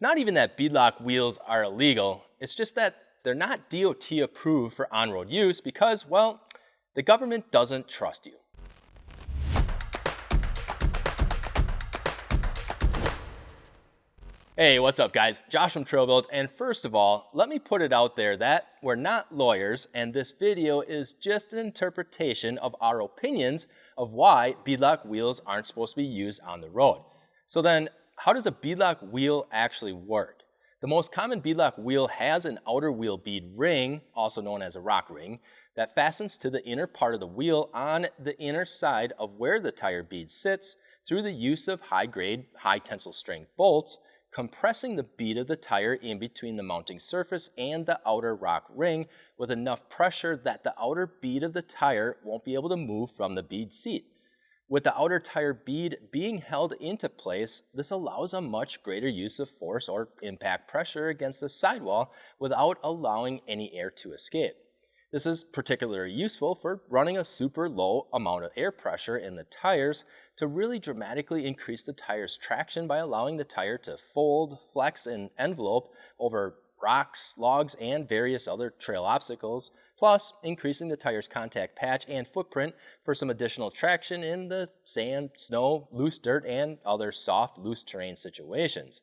not even that beadlock wheels are illegal, it's just that they're not DOT approved for on-road use because, well, the government doesn't trust you. Hey, what's up guys? Josh from TrailBuilt, and first of all, let me put it out there that we're not lawyers and this video is just an interpretation of our opinions of why beadlock wheels aren't supposed to be used on the road. So then, how does a beadlock wheel actually work? The most common beadlock wheel has an outer wheel bead ring, also known as a rock ring, that fastens to the inner part of the wheel on the inner side of where the tire bead sits through the use of high-grade, high-tensile strength bolts, compressing the bead of the tire in between the mounting surface and the outer rock ring with enough pressure that the outer bead of the tire won't be able to move from the bead seat. With the outer tire bead being held into place, this allows a much greater use of force or impact pressure against the sidewall without allowing any air to escape. This is particularly useful for running a super low amount of air pressure in the tires to really dramatically increase the tire's traction by allowing the tire to fold, flex, and envelope over rocks, logs, and various other trail obstacles, plus increasing the tire's contact patch and footprint for some additional traction in the sand, snow, loose dirt, and other soft, loose terrain situations.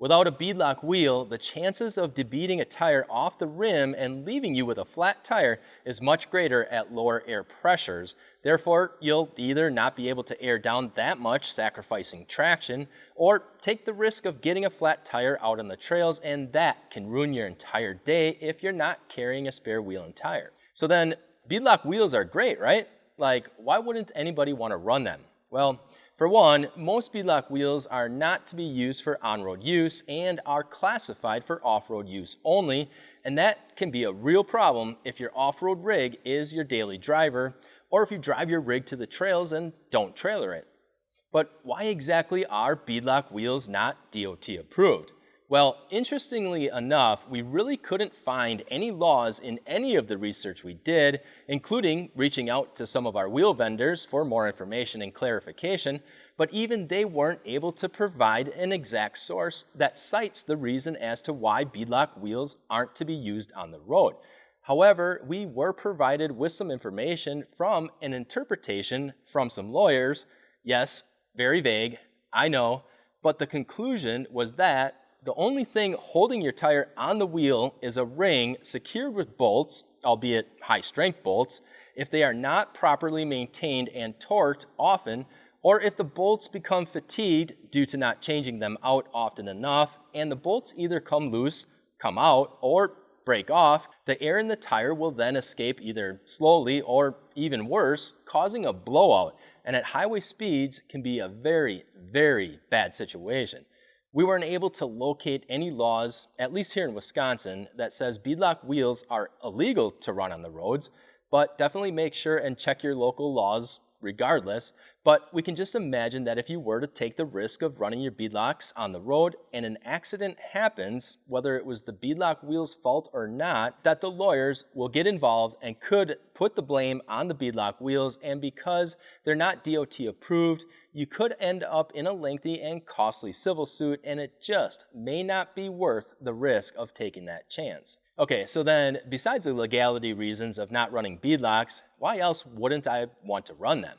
Without a beadlock wheel, the chances of debeading a tire off the rim and leaving you with a flat tire is much greater at lower air pressures. Therefore, you'll either not be able to air down that much, sacrificing traction, or take the risk of getting a flat tire out on the trails, and that can ruin your entire day if you're not carrying a spare wheel and tire. So then, beadlock wheels are great, right? Like, why wouldn't anybody want to run them? Well, for one, most beadlock wheels are not to be used for on-road use and are classified for off-road use only, and that can be a real problem if your off-road rig is your daily driver or if you drive your rig to the trails and don't trailer it. But why exactly are beadlock wheels not DOT approved? Well, interestingly enough, we really couldn't find any laws in any of the research we did, including reaching out to some of our wheel vendors for more information and clarification, but even they weren't able to provide an exact source that cites the reason as to why beadlock wheels aren't to be used on the road. However, we were provided with some information from an interpretation from some lawyers. Yes, very vague, I know, but the conclusion was that the only thing holding your tire on the wheel is a ring secured with bolts, albeit high-strength bolts, if they are not properly maintained and torqued often, or if the bolts become fatigued due to not changing them out often enough, and the bolts either come loose, come out, or break off, the air in the tire will then escape either slowly or even worse, causing a blowout, and at highway speeds can be a very, very bad situation. We weren't able to locate any laws, at least here in Wisconsin, that says beadlock wheels are illegal to run on the roads, but definitely make sure and check your local laws regardless. But we can just imagine that if you were to take the risk of running your beadlocks on the road and an accident happens, whether it was the beadlock wheel's fault or not, that the lawyers will get involved and could put the blame on the beadlock wheels, and because they're not DOT approved, you could end up in a lengthy and costly civil suit, and it just may not be worth the risk of taking that chance. Okay, so then besides the legality reasons of not running beadlocks, why else wouldn't I want to run them?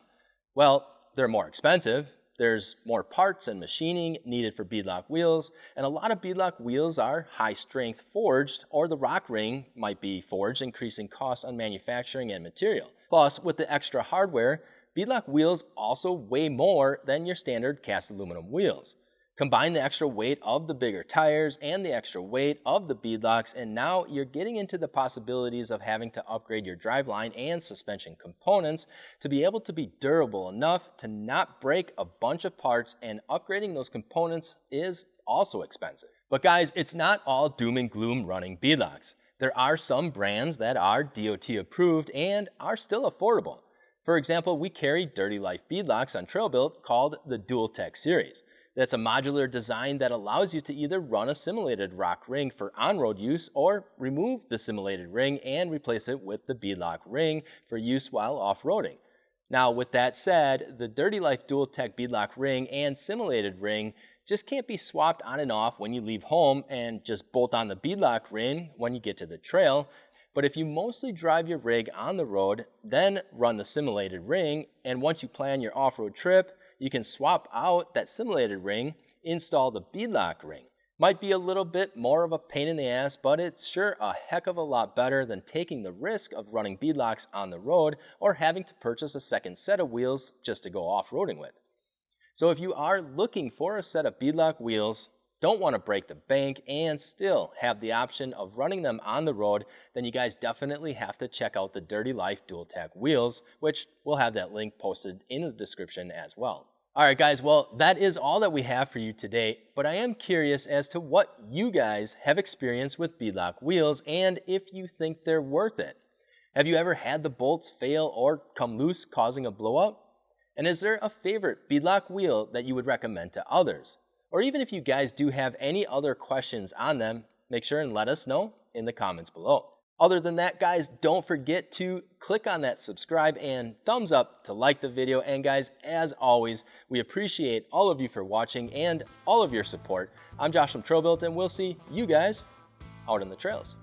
Well, they're more expensive, there's more parts and machining needed for beadlock wheels, and a lot of beadlock wheels are high-strength forged, or the rock ring might be forged, increasing costs on manufacturing and material. Plus, with the extra hardware, beadlock wheels also weigh more than your standard cast aluminum wheels. Combine the extra weight of the bigger tires and the extra weight of the beadlocks, and now you're getting into the possibilities of having to upgrade your driveline and suspension components to be able to be durable enough to not break a bunch of parts, and upgrading those components is also expensive. But guys, it's not all doom and gloom running beadlocks. There are some brands that are DOT approved and are still affordable. For example, we carry Dirty Life beadlocks on TrailBuilt called the Dual Tech series. That's a modular design that allows you to either run a simulated rock ring for on-road use or remove the simulated ring and replace it with the beadlock ring for use while off-roading. Now, with that said, the Dirty Life Dual Tech beadlock ring and simulated ring just can't be swapped on and off when you leave home and just bolt on the beadlock ring when you get to the trail. But if you mostly drive your rig on the road, then run the simulated ring, and once you plan your off-road trip, you can swap out that simulated ring, install the beadlock ring. Might be a little bit more of a pain in the ass, but it's sure a heck of a lot better than taking the risk of running beadlocks on the road or having to purchase a second set of wheels just to go off-roading with. So if you are looking for a set of beadlock wheels, don't want to break the bank, and still have the option of running them on the road, then you guys definitely have to check out the Dirty Life Dual Tach wheels, which we'll have that link posted in the description as well. Alright guys, well that is all that we have for you today, but I am curious as to what you guys have experienced with beadlock wheels and if you think they're worth it. Have you ever had the bolts fail or come loose causing a blowout? And is there a favorite beadlock wheel that you would recommend to others? Or even if you guys do have any other questions on them, make sure and let us know in the comments below. Other than that, guys, don't forget to click on that subscribe and thumbs up to like the video. And guys, as always, we appreciate all of you for watching and all of your support. I'm Josh from TrailBuilt, and we'll see you guys out on the trails.